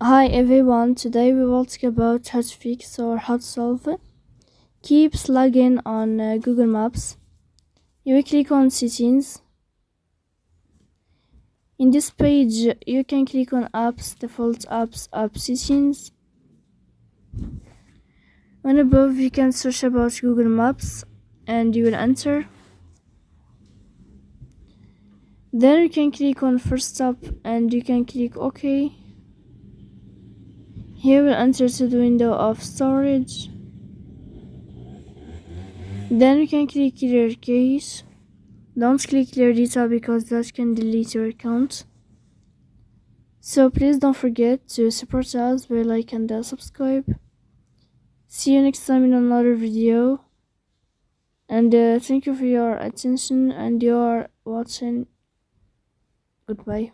Hi everyone, today we will talk about how to fix or how to solve keeps lagging on Google Maps. You will click on settings. In this page you can click on apps, default apps, app settings. On above you can search about Google Maps and you will enter. Then you can click on first stop and you can click OK. Here we'll enter to the window of storage. Then you can click clear cache. Don't click clear data because that can delete your account. So please don't forget to support us by like and subscribe. See you next time in another video. And thank you for your attention and your watching. Goodbye.